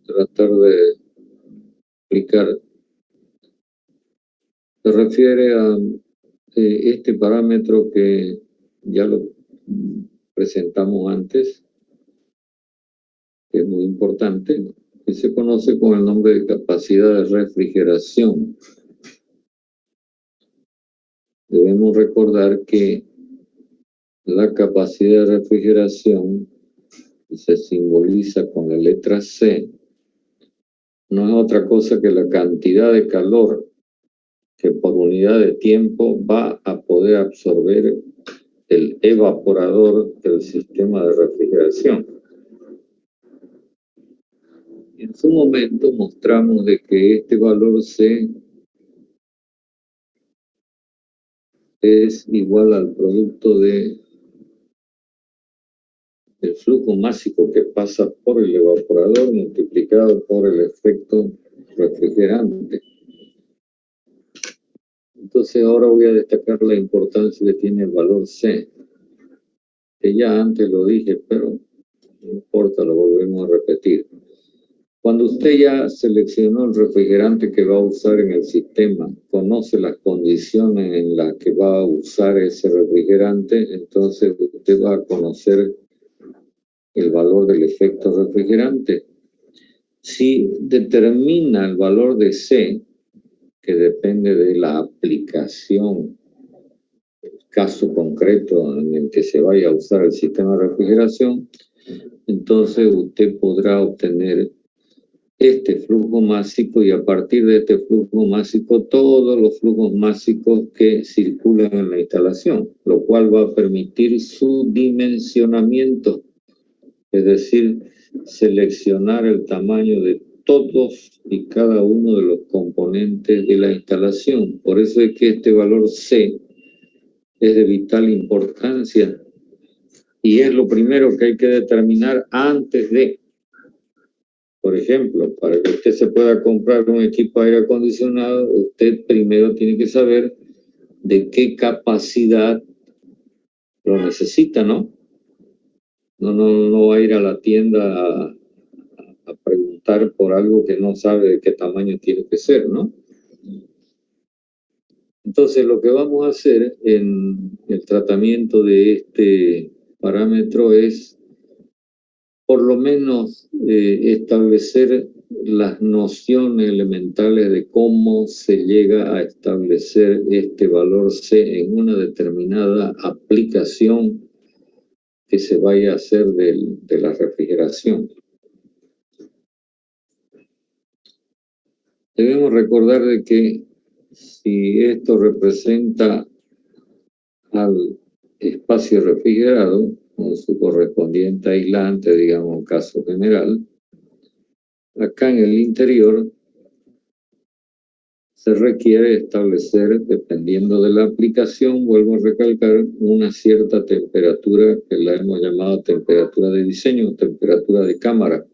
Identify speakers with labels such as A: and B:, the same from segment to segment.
A: tratar de explicar. Se refiere a este parámetro que ya lo presentamos antes, que es muy importante, que se conoce con el nombre de capacidad de refrigeración. Debemos recordar que la capacidad de refrigeración, que se simboliza con la letra C, no es otra cosa que la cantidad de calor que por unidad de tiempo va a poder absorber el evaporador del sistema de refrigeración. En su momento mostramos de que este valor C es igual al producto del flujo másico que pasa por el evaporador multiplicado por el efecto refrigerante. Entonces ahora voy a destacar la importancia que tiene el valor C, que ya antes lo dije, pero no importa, lo volvemos a repetir. Cuando usted ya seleccionó el refrigerante que va a usar en el sistema, conoce las condiciones en las que va a usar ese refrigerante, entonces usted va a conocer el valor del efecto refrigerante. Si determina el valor de C, que depende de la aplicación, el caso concreto en el que se vaya a usar el sistema de refrigeración, entonces usted podrá obtener este flujo másico y a partir de este flujo másico todos los flujos másicos que circulan en la instalación, lo cual va a permitir su dimensionamiento, es decir, seleccionar el tamaño de todos y cada uno de los componentes de la instalación. Por eso es que este valor C es de vital importancia y es lo primero que hay que determinar antes de. Por ejemplo, para que usted se pueda comprar un equipo de aire acondicionado, usted primero tiene que saber de qué capacidad lo necesita, ¿no? No va a ir a la tienda a preguntar por algo que no sabe de qué tamaño tiene que ser, ¿no? Entonces, lo que vamos a hacer en el tratamiento de este parámetro es por lo menos establecer las nociones elementales de cómo se llega a establecer este valor C en una determinada aplicación que se vaya a hacer de la refrigeración. Debemos recordar de que si esto representa al espacio refrigerado, con su correspondiente aislante, digamos, caso general, acá en el interior se requiere establecer, dependiendo de la aplicación, vuelvo a recalcar, una cierta temperatura que la hemos llamado temperatura de diseño, temperatura de cámara.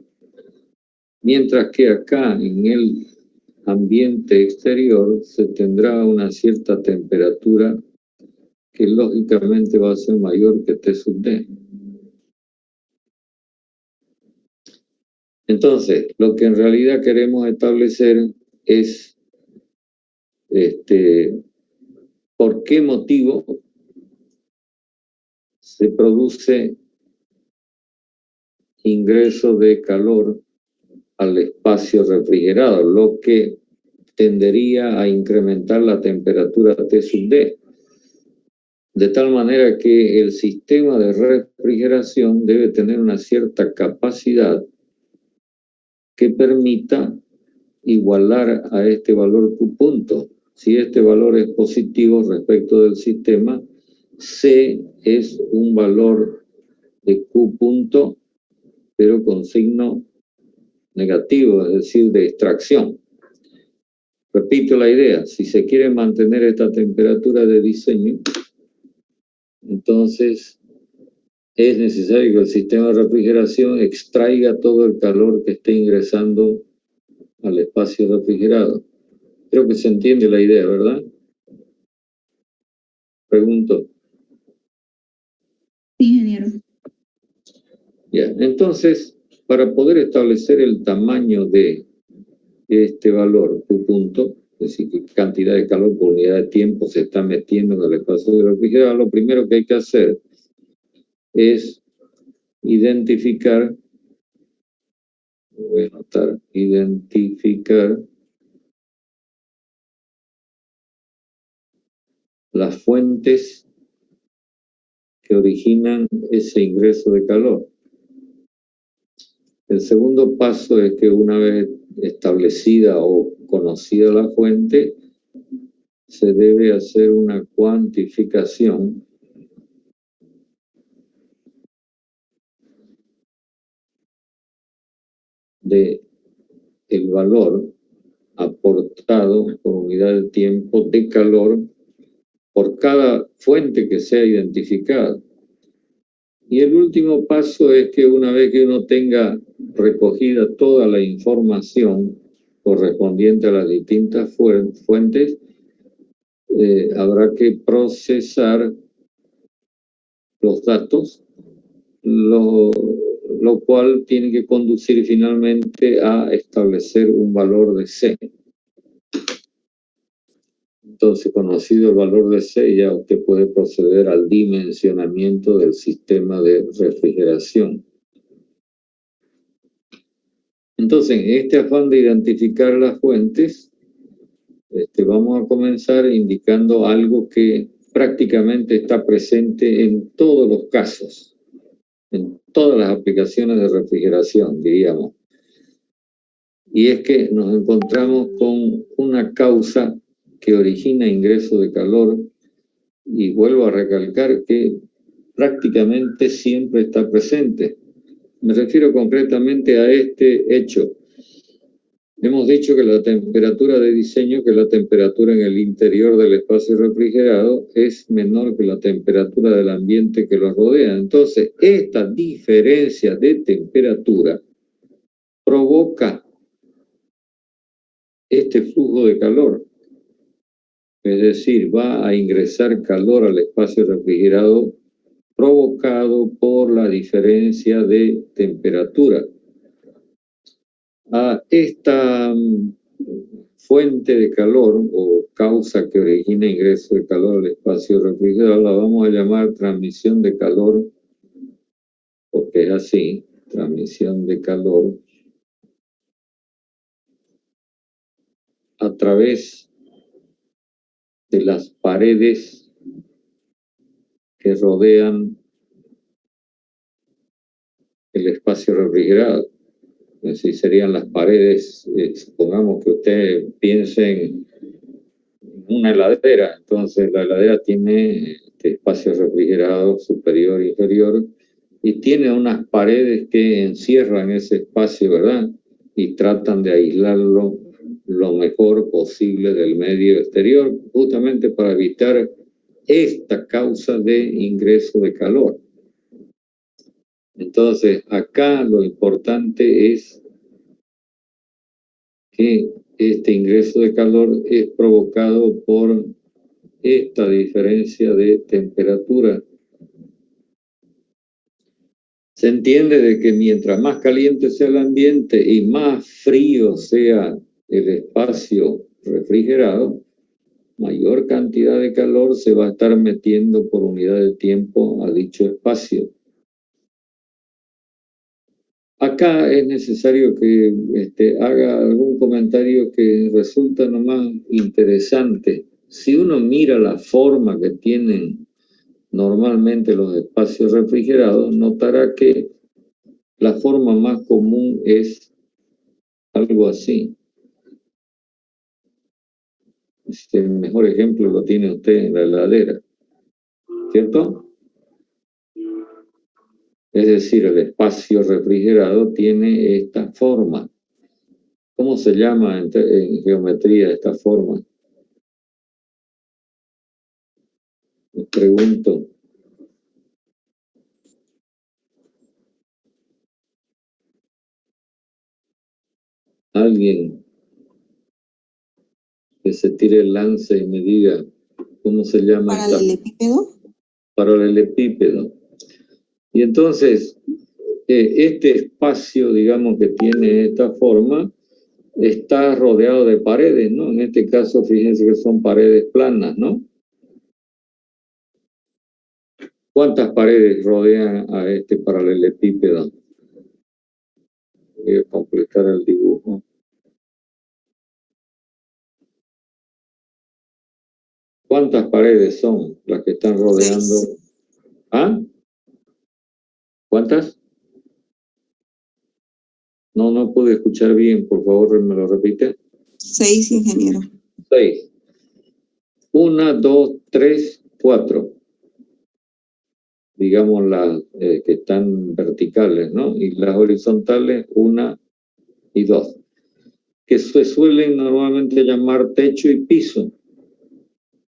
A: Mientras que acá en el ambiente exterior se tendrá una cierta temperatura que lógicamente va a ser mayor que T sub D. Entonces, lo que en realidad queremos establecer es por qué motivo se produce ingreso de calor al espacio refrigerado, lo que tendería a incrementar la temperatura T sub D. De tal manera que el sistema de refrigeración debe tener una cierta capacidad que permita igualar a este valor Q punto. Si este valor es positivo respecto del sistema, C es un valor de Q punto, pero con signo negativo, es decir, de extracción. Repito la idea, si se quiere mantener esta temperatura de diseño, entonces es necesario que el sistema de refrigeración extraiga todo el calor que esté ingresando al espacio refrigerado. Creo que se entiende la idea, ¿verdad? Pregunto.
B: Sí, ingeniero.
A: Ya, entonces, para poder establecer el tamaño de este valor, tu punto, es decir, qué cantidad de calor por unidad de tiempo se está metiendo en el espacio refrigerado, lo primero que hay que hacer es identificar, voy a anotar, identificar las fuentes que originan ese ingreso de calor. El segundo paso es que una vez establecida o conocida la fuente, se debe hacer una cuantificación de el valor aportado por unidad de tiempo de calor por cada fuente que sea identificada. Y el último paso es que una vez que uno tenga recogida toda la información correspondiente a las distintas fuentes, habrá que procesar los datos, lo cual tiene que conducir finalmente a establecer un valor de C. Entonces, conocido el valor de C, ya usted puede proceder al dimensionamiento del sistema de refrigeración. Entonces, en este afán de identificar las fuentes, vamos a comenzar indicando algo que prácticamente está presente en todos los casos, en todas las aplicaciones de refrigeración, diríamos. Y es que nos encontramos con una causa que origina ingreso de calor, y vuelvo a recalcar que prácticamente siempre está presente. Me refiero concretamente a este hecho. Hemos dicho que la temperatura de diseño, que la temperatura en el interior del espacio refrigerado, es menor que la temperatura del ambiente que lo rodea. Entonces, esta diferencia de temperatura provoca este flujo de calor. Es decir, va a ingresar calor al espacio refrigerado provocado por la diferencia de temperatura. A esta fuente de calor o causa que origina ingreso de calor al espacio refrigerado la vamos a llamar transmisión de calor, porque es así, transmisión de calor a través de las paredes que rodean el espacio refrigerado. Es decir, serían las paredes, supongamos que usted piense en una heladera. Entonces la heladera tiene espacio refrigerado superior e inferior y tiene unas paredes que encierran ese espacio, ¿verdad? Y tratan de aislarlo lo mejor posible del medio exterior, justamente para evitar esta causa de ingreso de calor. Entonces, acá lo importante es que este ingreso de calor es provocado por esta diferencia de temperatura. Se entiende de que mientras más caliente sea el ambiente y más frío sea el espacio refrigerado, mayor cantidad de calor se va a estar metiendo por unidad de tiempo a dicho espacio. Acá es necesario que haga algún comentario que resulta nomás interesante. Si uno mira la forma que tienen normalmente los espacios refrigerados, notará que la forma más común es algo así. El mejor ejemplo lo tiene usted en la heladera, ¿cierto? Es decir, el espacio refrigerado tiene esta forma. ¿Cómo se llama en geometría esta forma? Me pregunto. Alguien que se tire el lance y me diga cómo se llama.
B: ¿Paralelepípedo?
A: Paralelepípedo. Y entonces, este espacio, digamos, que tiene esta forma, está rodeado de paredes, ¿no? En este caso, fíjense que son paredes planas, ¿no? ¿Cuántas paredes rodean a este paralelepípedo? Voy a completar el dibujo. ¿Cuántas paredes son las que están rodeando?
B: 6.
A: ¿Ah? ¿Cuántas? No pude escuchar bien, por favor, me lo repite.
B: 6, ingeniero.
A: 6. 1, 2, 3, 4. Digamos las que están verticales, ¿no? Y las horizontales, 1 y 2. Que se suelen normalmente llamar techo y piso.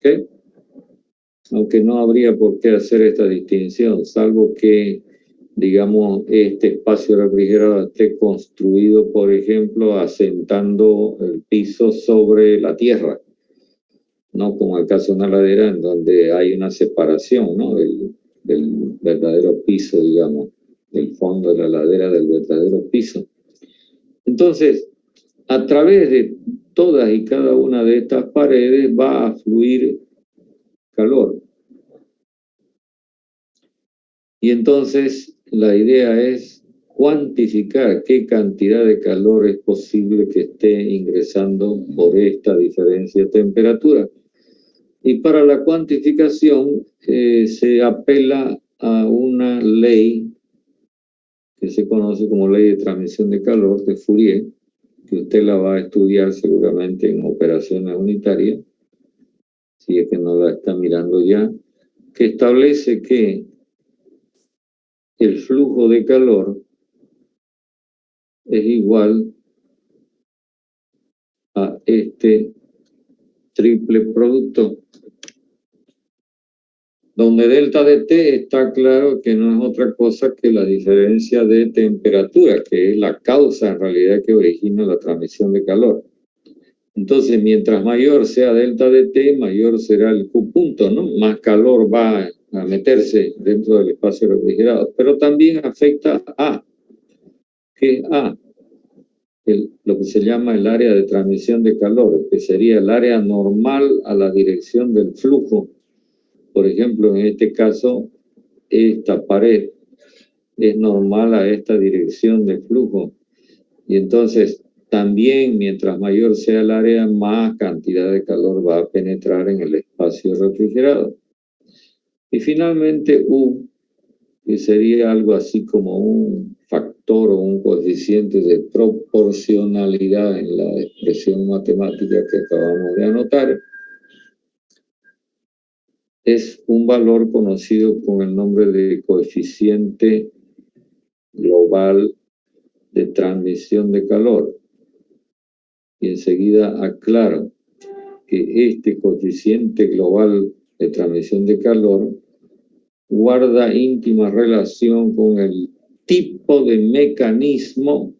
A: ¿Ok? Aunque no habría por qué hacer esta distinción, salvo que, digamos, este espacio refrigerado esté construido, por ejemplo, asentando el piso sobre la tierra, no como el caso de una ladera en donde hay una separación, ¿no? del verdadero piso, digamos, del fondo de la ladera del verdadero piso. Entonces, a través de todas y cada una de estas paredes va a fluir calor. Y entonces la idea es cuantificar qué cantidad de calor es posible que esté ingresando por esta diferencia de temperatura. Y para la cuantificación se apela a una ley que se conoce como ley de transmisión de calor de Fourier, que usted la va a estudiar seguramente en operaciones unitarias, si es que no la está mirando ya, que establece que el flujo de calor es igual a este triple producto, donde delta de T está claro que no es otra cosa que la diferencia de temperatura, que es la causa en realidad que origina la transmisión de calor. Entonces, mientras mayor sea delta de T, mayor será el Q punto, ¿no? Más calor va a meterse dentro del espacio refrigerado. Pero también afecta a, ¿qué es A? Lo que se llama el área de transmisión de calor, que sería el área normal a la dirección del flujo. Por ejemplo, en este caso, esta pared es normal a esta dirección de flujo. Y entonces, también, mientras mayor sea el área, más cantidad de calor va a penetrar en el espacio refrigerado. Y finalmente, U, que sería algo así como un factor o un coeficiente de proporcionalidad en la expresión matemática que acabamos de anotar, es un valor conocido con el nombre de coeficiente global de transmisión de calor. Y enseguida aclaro que este coeficiente global de transmisión de calor guarda íntima relación con el tipo de mecanismo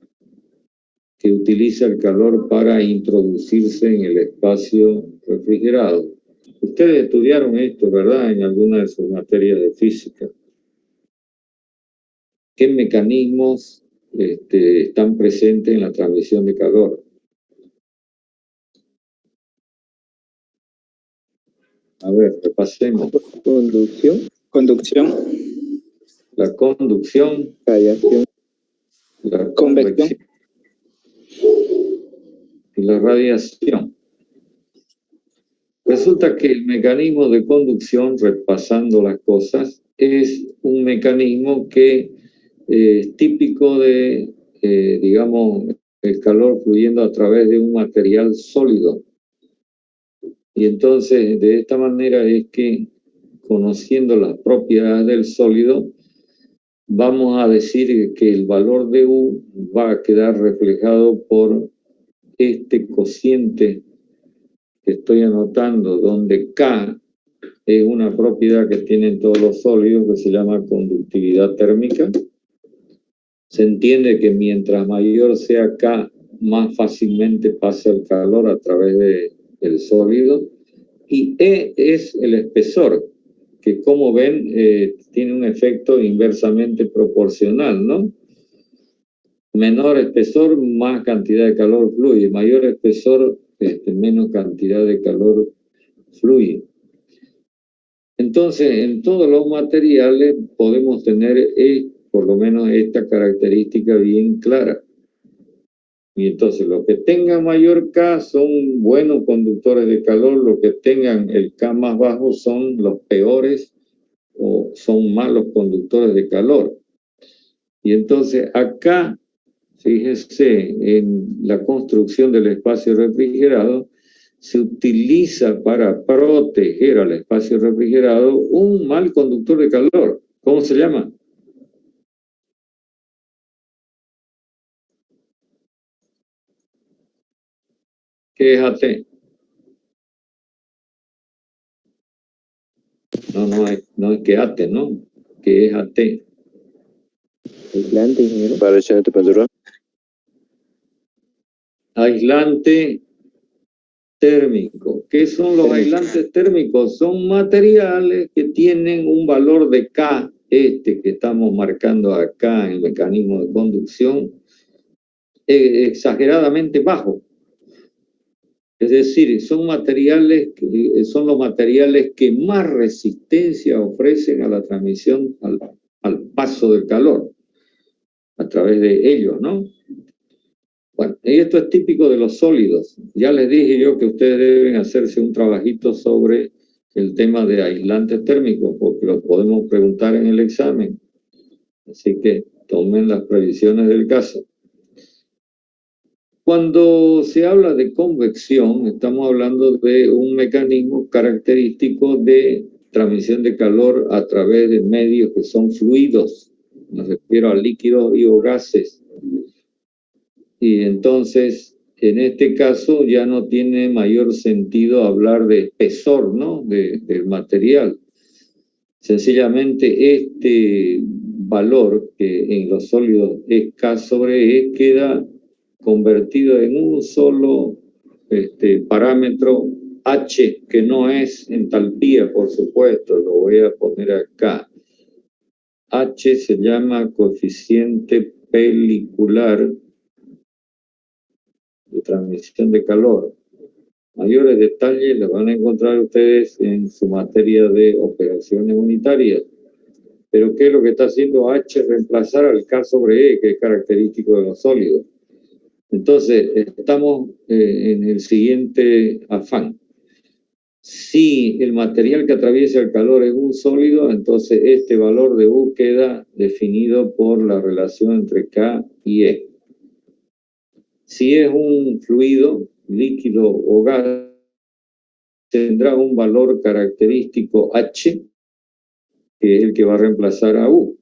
A: que utiliza el calor para introducirse en el espacio refrigerado. Ustedes estudiaron esto, ¿verdad?, en alguna de sus materias de física. ¿Qué mecanismos están presentes en la transmisión de calor? A ver, repasemos.
C: Conducción.
A: La conducción.
C: Radiación.
A: La convección. Y la radiación. Resulta que el mecanismo de conducción, repasando las cosas, es un mecanismo que es típico de, digamos, el calor fluyendo a través de un material sólido. Y entonces, de esta manera es que, conociendo las propiedades del sólido, vamos a decir que el valor de U va a quedar reflejado por este cociente que estoy anotando, donde K es una propiedad que tienen todos los sólidos que se llama conductividad térmica. Se entiende que mientras mayor sea K, más fácilmente pasa el calor a través del sólido. Y E es el espesor, que que como ven tiene un efecto inversamente proporcional, ¿no? Menor espesor, más cantidad de calor fluye. Mayor espesor, menos cantidad de calor fluye. Entonces, en todos los materiales podemos tener por lo menos esta característica bien clara. Y entonces, los que tengan mayor K son buenos conductores de calor, los que tengan el K más bajo son los peores o son malos conductores de calor. Y entonces, acá, fíjense, en la construcción del espacio refrigerado, se utiliza para proteger al espacio refrigerado un mal conductor de calor. ¿Cómo se llama? ¿Qué es AT? No es que AT, ¿no? ¿Qué es AT?
C: Aislante, ingeniero.
B: Variación de temperatura.
A: Aislante térmico. ¿Qué son los aislantes térmicos? Son materiales que tienen un valor de K, que estamos marcando acá en el mecanismo de conducción, exageradamente bajo. Es decir, son los materiales que más resistencia ofrecen a la transmisión, al paso del calor, a través de ellos, ¿no? Bueno, y esto es típico de los sólidos. Ya les dije yo que ustedes deben hacerse un trabajito sobre el tema de aislantes térmicos, porque lo podemos preguntar en el examen. Así que tomen las previsiones del caso. Cuando se habla de convección, estamos hablando de un mecanismo característico de transmisión de calor a través de medios que son fluidos. Me refiero a líquidos y o gases. Y entonces, en este caso, ya no tiene mayor sentido hablar de espesor, ¿no? Del material. Sencillamente, este valor que en los sólidos es K sobre E queda convertido en un solo parámetro H, que no es entalpía, por supuesto, lo voy a poner acá. H se llama coeficiente pelicular de transmisión de calor. Mayores detalles los van a encontrar ustedes en su materia de operaciones unitarias. Pero ¿qué es lo que está haciendo H? Reemplazar al K sobre E, que es característico de los sólidos. Entonces, estamos en el siguiente afán. Si el material que atraviesa el calor es un sólido, entonces este valor de U queda definido por la relación entre K y E. Si es un fluido, líquido o gas, tendrá un valor característico H, que es el que va a reemplazar a U.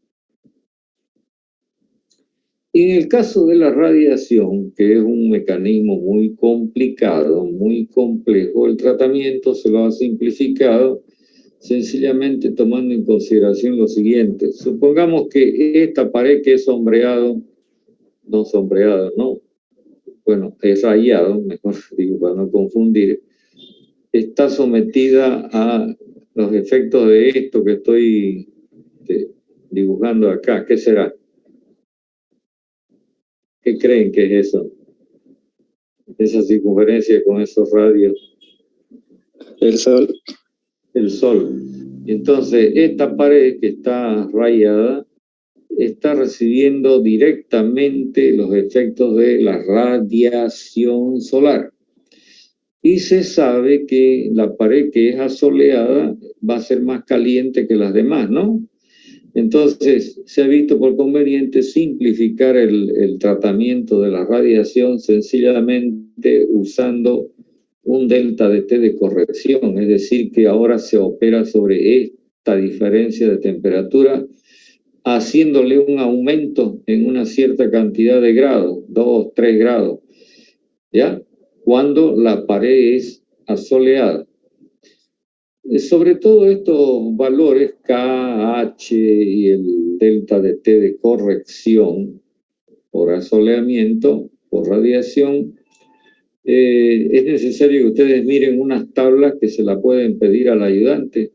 A: En el caso de la radiación, que es un mecanismo muy complicado, muy complejo, el tratamiento se lo ha simplificado sencillamente tomando en consideración lo siguiente. Supongamos que esta pared que es sombreado, bueno, es rayado, mejor digo para no confundir, está sometida a los efectos de esto que estoy dibujando acá. ¿Qué será? ¿Qué creen que es eso? Esa circunferencia con esos radios.
C: El Sol.
A: El Sol. Entonces, esta pared que está rayada está recibiendo directamente los efectos de la radiación solar. Y se sabe que la pared que es asoleada va a ser más caliente que las demás, ¿no? Entonces, se ha visto por conveniente simplificar el tratamiento de la radiación sencillamente usando un delta de T de corrección, es decir, que ahora se opera sobre esta diferencia de temperatura, haciéndole un aumento en una cierta cantidad de grados, 2, 3 grados, ¿ya? Cuando la pared es asoleada. Sobre todo estos valores K, H y el delta de T de corrección por asoleamiento, por radiación, es necesario que ustedes miren unas tablas que se la pueden pedir al ayudante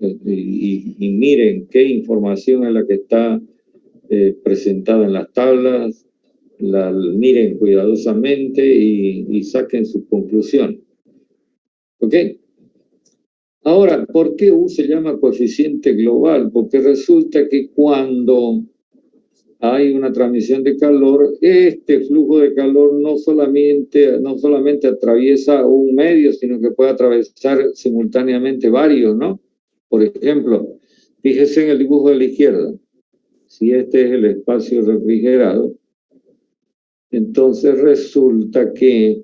A: y miren qué información es la que está presentada en las tablas, miren cuidadosamente y saquen sus conclusiones. ¿Ok? Ahora, ¿por qué U se llama coeficiente global? Porque resulta que cuando hay una transmisión de calor, este flujo de calor no solamente atraviesa un medio, sino que puede atravesar simultáneamente varios, ¿no? Por ejemplo, fíjese en el dibujo de la izquierda. Si este es el espacio refrigerado, entonces resulta que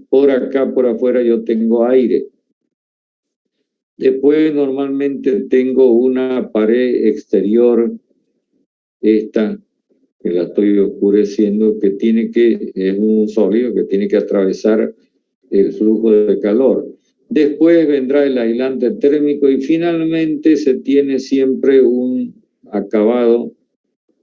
A: por acá, por afuera, yo tengo aire. Después normalmente tengo una pared exterior, esta que la estoy oscureciendo, que es un sólido que tiene que atravesar el flujo de calor. Después vendrá el aislante térmico y finalmente se tiene siempre un acabado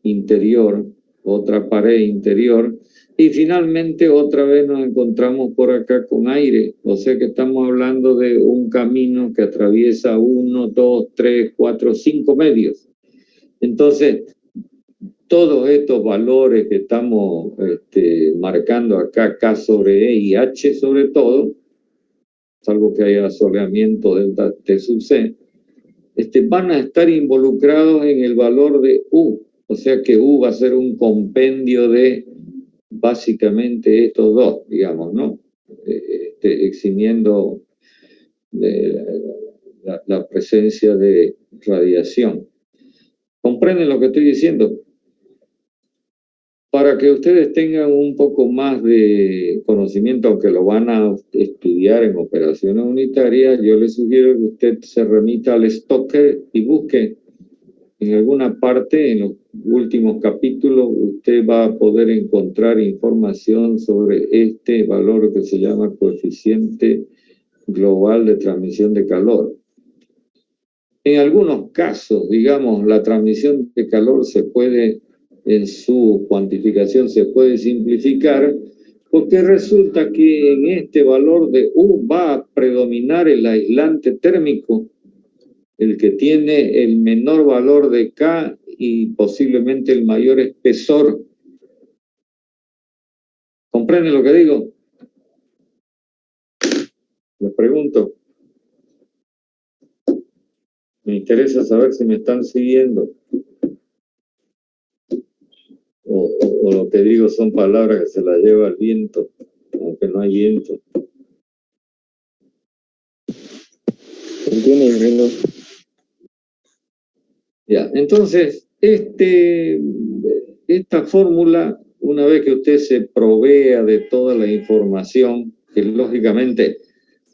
A: interior, otra pared interior, y finalmente otra vez nos encontramos por acá con aire, o sea que estamos hablando de un camino que atraviesa 1, 2, 3, 4, 5 medios. Entonces, todos estos valores que estamos marcando acá, K sobre E y H sobre todo, salvo que haya soleamiento delta T sub C, van a estar involucrados en el valor de U. O sea que U va a ser un compendio de básicamente estos dos, digamos, ¿no? Eximiendo la presencia de radiación. ¿Comprenden lo que estoy diciendo? Para que ustedes tengan un poco más de conocimiento, aunque lo van a estudiar en operaciones unitarias, yo les sugiero que usted se remita al Stoker y busque en alguna parte, en los últimos capítulos, usted va a poder encontrar información sobre este valor que se llama coeficiente global de transmisión de calor. En algunos casos, digamos, la transmisión de calor en su cuantificación se puede simplificar, porque resulta que en este valor de U va a predominar el aislante térmico, el que tiene el menor valor de K y posiblemente el mayor espesor. ¿Comprenden lo que digo? Les pregunto. Me interesa saber si me están siguiendo. O lo que digo son palabras que se las lleva el viento, aunque no hay viento.
C: Entiendo.
A: Ya, entonces, esta fórmula, una vez que usted se provea de toda la información, que lógicamente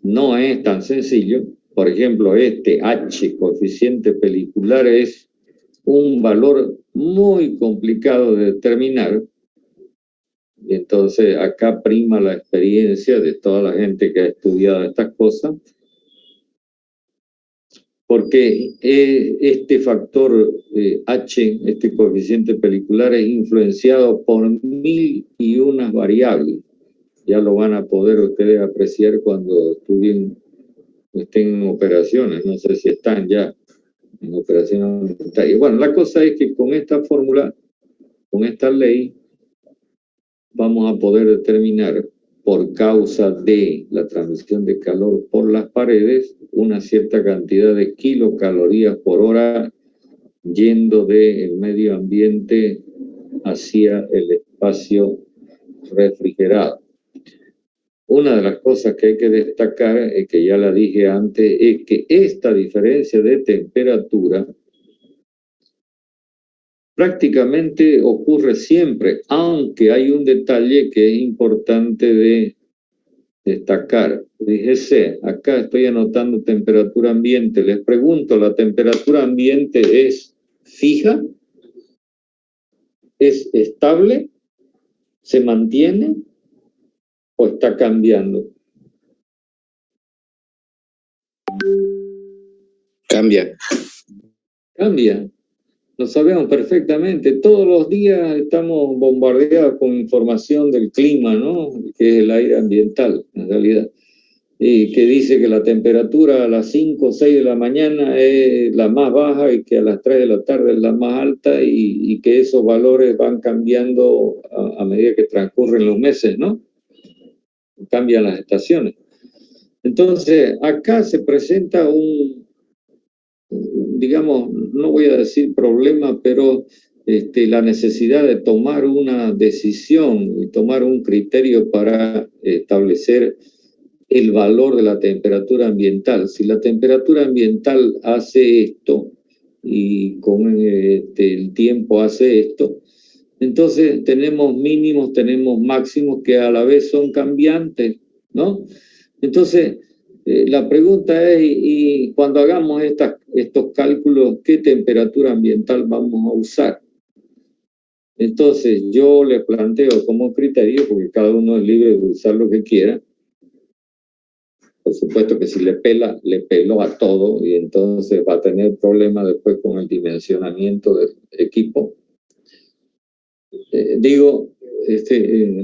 A: no es tan sencillo, por ejemplo, H, coeficiente pelicular, es un valor muy complicado de determinar, y entonces acá prima la experiencia de toda la gente que ha estudiado estas cosas, porque este factor H, este coeficiente pelicular, es influenciado por 1001 variables. Ya lo van a poder ustedes apreciar cuando estén en operaciones, no sé si están ya en operaciones unitarias. Bueno, la cosa es que con esta fórmula, con esta ley, vamos a poder determinar por causa de la transmisión de calor por las paredes, una cierta cantidad de kilocalorías por hora yendo del medio ambiente hacia el espacio refrigerado. Una de las cosas que hay que destacar, que ya la dije antes, es que esta diferencia de temperatura prácticamente ocurre siempre, aunque hay un detalle que es importante de destacar. Fíjese, acá estoy anotando temperatura ambiente. Les pregunto, ¿la temperatura ambiente es fija? ¿Es estable? ¿Se mantiene? ¿O está cambiando?
C: Cambia.
A: Cambia. Lo sabemos perfectamente. Todos los días estamos bombardeados con información del clima, ¿no? Que es el aire ambiental, en realidad. que dice que la temperatura a las 5 o 6 de la mañana es la más baja y que a las 3 de la tarde es la más alta y que esos valores van cambiando a medida que transcurren los meses, ¿no? Cambian las estaciones. Entonces, acá se presenta digamos, no voy a decir problema, pero la necesidad de tomar una decisión y tomar un criterio para establecer el valor de la temperatura ambiental. Si la temperatura ambiental hace esto y con el tiempo hace esto, entonces tenemos mínimos, tenemos máximos que a la vez son cambiantes, ¿no? Entonces, la pregunta es, y cuando hagamos estos cálculos, ¿qué temperatura ambiental vamos a usar? Entonces, yo les planteo como criterio, porque cada uno es libre de usar lo que quiera. Por supuesto que si le peló a todo y entonces va a tener problemas después con el dimensionamiento del equipo.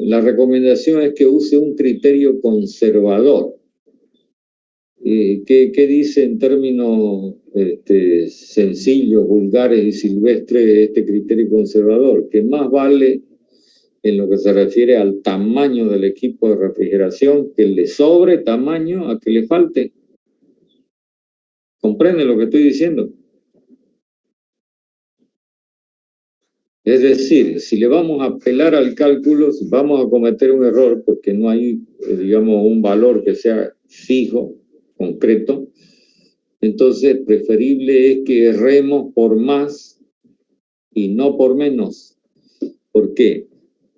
A: La recomendación es que use un criterio conservador. ¿Qué dice en términos sencillos, vulgares y silvestres este criterio conservador? Que más vale en lo que se refiere al tamaño del equipo de refrigeración, que le sobre tamaño a que le falte. ¿Comprende lo que estoy diciendo? Es decir, si le vamos a apelar al cálculo, vamos a cometer un error porque no hay, digamos, un valor que sea fijo, concreto. Entonces, preferible es que erremos por más y no por menos. ¿Por qué?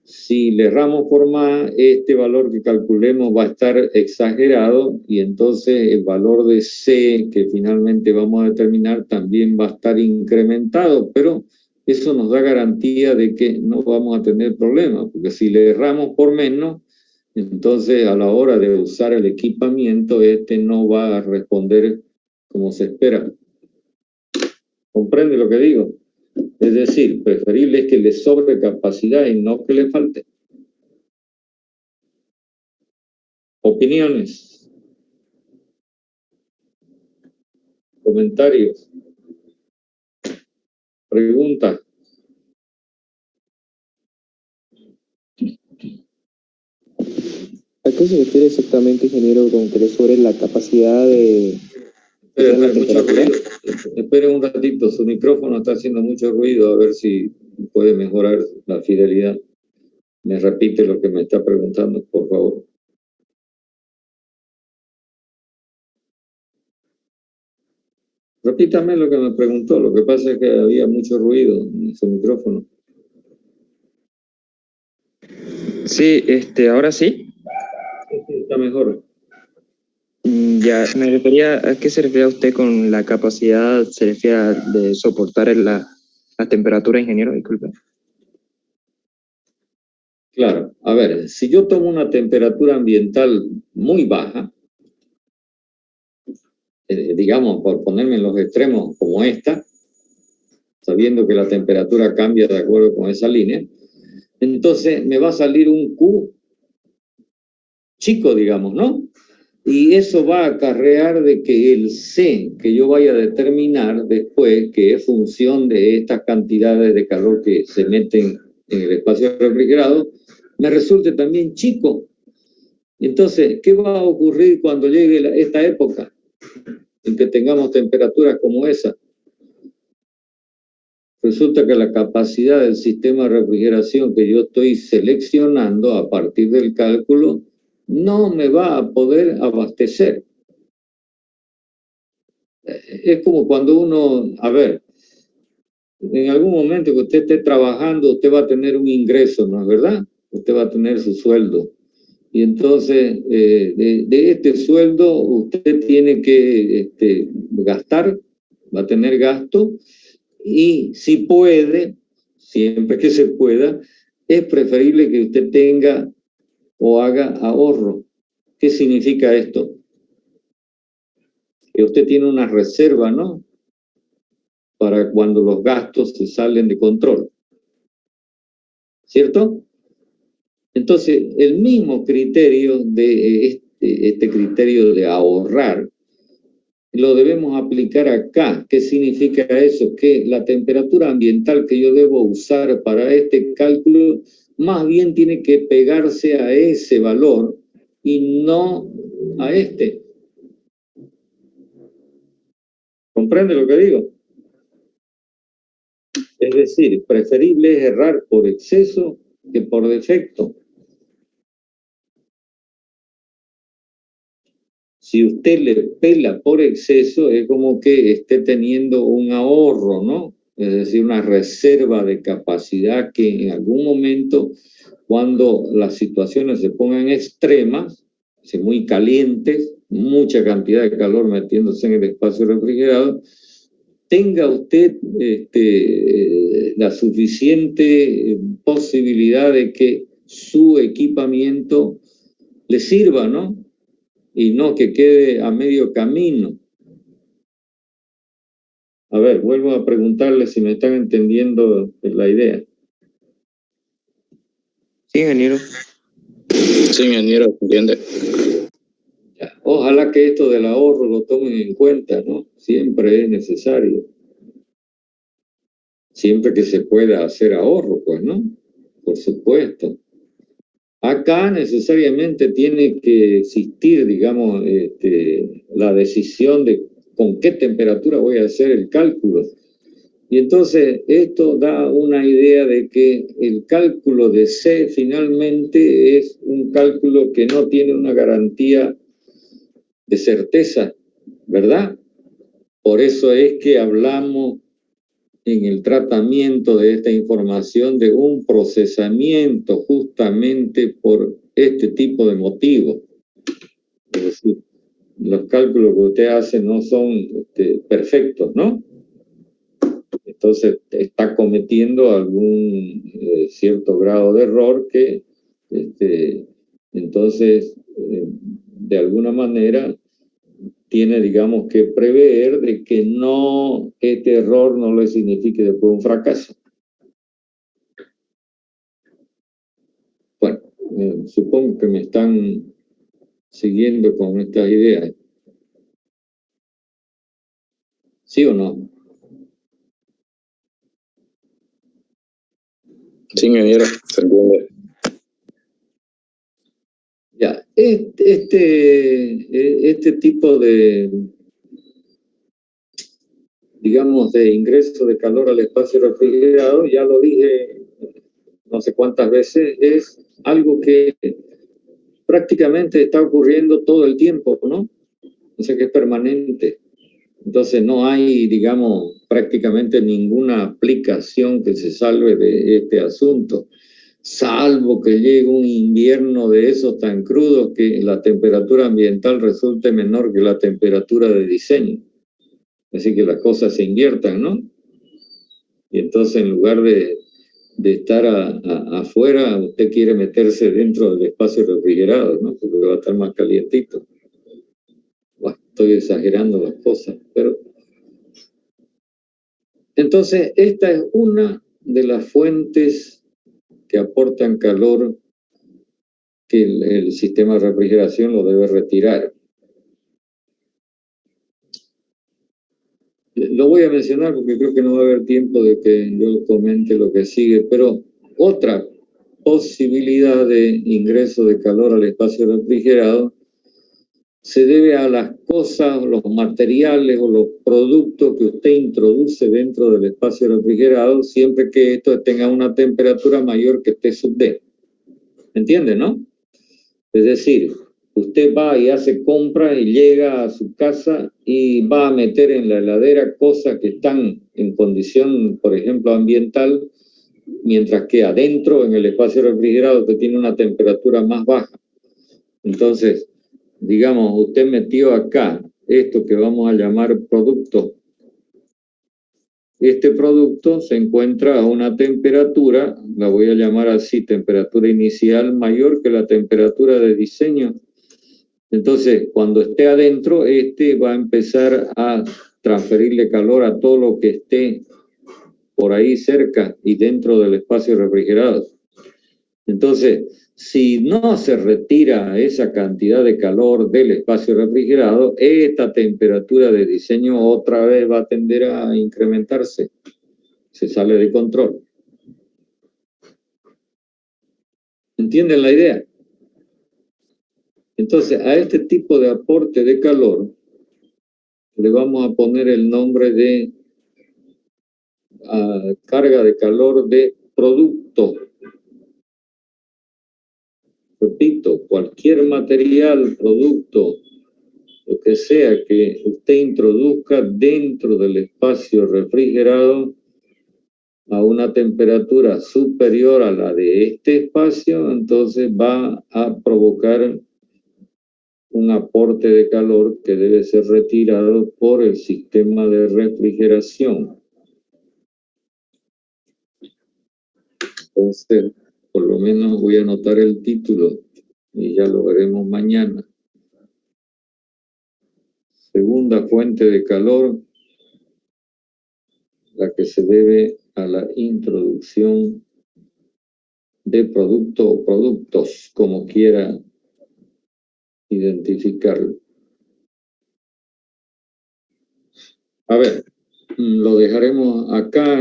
A: Si le erramos por más, este valor que calculemos va a estar exagerado y entonces el valor de C que finalmente vamos a determinar también va a estar incrementado, pero eso nos da garantía de que no vamos a tener problemas, porque si le erramos por menos, entonces a la hora de usar el equipamiento, no va a responder como se espera. ¿Comprende lo que digo? Es decir, preferible es que le sobre capacidad y no que le falte. Opiniones. Comentarios. Preguntas.
C: ¿A qué se refiere exactamente, ingeniero, con que le sobre la capacidad de...
A: Espere un ratito, su micrófono está haciendo mucho ruido, a ver si puede mejorar la fidelidad. Me repite lo que me está preguntando, por favor. Repítame lo que me preguntó, lo que pasa es que había mucho ruido en su micrófono.
C: Sí, ahora sí.
A: Sí, está mejor.
C: Ya, me refería, ¿a qué se refiere usted con la capacidad, se refiere de soportar la temperatura, ingeniero? Disculpe.
A: Claro, a ver, si yo tomo una temperatura ambiental muy baja, digamos, por ponerme en los extremos como esta, sabiendo que la temperatura cambia de acuerdo con esa línea, entonces me va a salir un Q chico, digamos, ¿no? Y eso va a acarrear de que el C que yo vaya a determinar después, que es función de estas cantidades de calor que se meten en el espacio refrigerado, me resulte también chico. Entonces, ¿qué va a ocurrir cuando llegue esta época en que tengamos temperaturas como esa? Resulta que la capacidad del sistema de refrigeración que yo estoy seleccionando a partir del cálculo no me va a poder abastecer. Es como cuando uno, a ver, en algún momento que usted esté trabajando, usted va a tener un ingreso, ¿no es verdad? Usted va a tener su sueldo. Y entonces, de este sueldo, usted tiene que gastar, va a tener gasto, y si puede, siempre que se pueda, es preferible que usted tenga o haga ahorro. ¿Qué significa esto? Que usted tiene una reserva, ¿no? Para cuando los gastos se salen de control. ¿Cierto? Entonces, el mismo criterio de este criterio de ahorrar, lo debemos aplicar acá. ¿Qué significa eso? Que la temperatura ambiental que yo debo usar para este cálculo más bien tiene que pegarse a ese valor y no a este. ¿Comprende lo que digo? Es decir, preferible es errar por exceso que por defecto. Si usted le pela por exceso, es como que esté teniendo un ahorro, ¿no? Es decir, una reserva de capacidad que en algún momento, cuando las situaciones se pongan extremas, muy calientes, mucha cantidad de calor metiéndose en el espacio refrigerado, tenga usted la suficiente posibilidad de que su equipamiento le sirva, ¿no? Y no que quede a medio camino. A ver, vuelvo a preguntarle si me están entendiendo la idea.
C: Sí, ingeniero.
B: Sí, ingeniero, entiende.
A: Ya. Ojalá que esto del ahorro lo tomen en cuenta, ¿no? Siempre es necesario. Siempre que se pueda hacer ahorro, pues, ¿no? Por supuesto. Acá necesariamente tiene que existir, digamos, la decisión de con qué temperatura voy a hacer el cálculo. Y entonces esto da una idea de que el cálculo de C finalmente es un cálculo que no tiene una garantía de certeza, ¿verdad? Por eso es que hablamos en el tratamiento de esta información de un procesamiento justamente por este tipo de motivos. Es decir, los cálculos que usted hace no son perfectos, ¿no? Entonces está cometiendo algún cierto grado de error que entonces de alguna manera tiene, digamos, que prever de que no, este error no le signifique después un fracaso. Bueno, supongo que me están siguiendo con estas ideas. ¿Sí o no?
B: Sí, ingeniero, se entiende.
A: Ya, este tipo de, digamos, de ingreso de calor al espacio refrigerado, ya lo dije no sé cuántas veces, es algo que prácticamente está ocurriendo todo el tiempo, ¿no? O sea que es permanente. Entonces no hay, digamos, prácticamente ninguna aplicación que se salve de este asunto, salvo que llegue un invierno de esos tan crudos que la temperatura ambiental resulte menor que la temperatura de diseño. Así que las cosas se inviertan, ¿no? Y entonces en lugar de estar afuera, usted quiere meterse dentro del espacio refrigerado, ¿no? Porque va a estar más calientito. Bueno, estoy exagerando las cosas, pero... Entonces, esta es una de las fuentes que aportan calor que el sistema de refrigeración lo debe retirar. Lo voy a mencionar porque creo que no va a haber tiempo de que yo comente lo que sigue, pero otra posibilidad de ingreso de calor al espacio refrigerado se debe a las cosas, los materiales o los productos que usted introduce dentro del espacio refrigerado, siempre que esto tenga una temperatura mayor que T sub D. ¿Entiende, no? Es decir, usted va y hace compras y llega a su casa y va a meter en la heladera cosas que están en condición, por ejemplo, ambiental, mientras que adentro, en el espacio refrigerado, usted tiene una temperatura más baja. Entonces, digamos, usted metió acá esto que vamos a llamar producto. Este producto se encuentra a una temperatura, la voy a llamar así, temperatura inicial mayor que la temperatura de diseño. Entonces, cuando esté adentro, va a empezar a transferirle calor a todo lo que esté por ahí cerca y dentro del espacio refrigerado. Entonces, si no se retira esa cantidad de calor del espacio refrigerado, esta temperatura de diseño otra vez va a tender a incrementarse. Se sale de control. ¿Entienden la idea? Entonces, a este tipo de aporte de calor le vamos a poner el nombre de carga de calor de producto. Repito, cualquier material, producto, lo que sea que usted introduzca dentro del espacio refrigerado a una temperatura superior a la de este espacio, entonces va a provocar un aporte de calor que debe ser retirado por el sistema de refrigeración. Entonces, por lo menos voy a anotar el título y ya lo veremos mañana. Segunda fuente de calor, la que se debe a la introducción de producto o productos, como quiera identificarlo. A ver, lo dejaremos acá,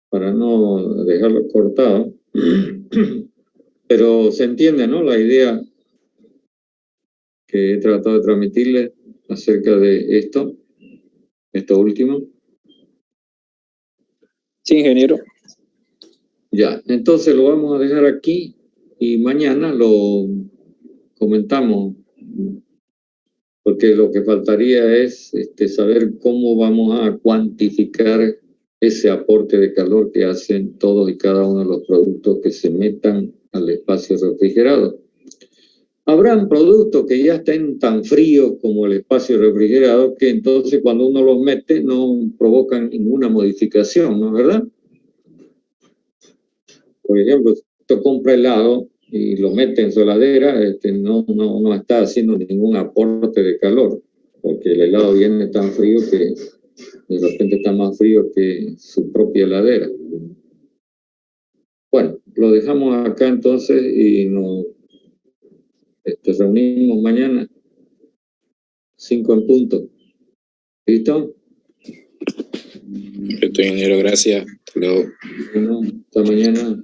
A: para no dejarlo cortado, pero se entiende, ¿no? La idea que he tratado de transmitirle acerca de esto último.
B: Sí, ingeniero.
A: Ya, entonces lo vamos a dejar aquí y mañana lo comentamos, porque lo que faltaría es saber cómo vamos a cuantificar ese aporte de calor que hacen todos y cada uno de los productos que se metan al espacio refrigerado. Habrán productos que ya estén tan fríos como el espacio refrigerado que entonces cuando uno los mete no provocan ninguna modificación, ¿no es verdad? Por ejemplo, si usted compra helado y lo mete en su heladera, no está haciendo ningún aporte de calor, porque el helado viene tan frío que de repente está más frío que su propia heladera. Bueno, lo dejamos acá entonces y nos reunimos mañana, 5 en punto. ¿Listo?
B: Perfecto, ingeniero, gracias. Hasta luego.
A: Bueno, hasta mañana.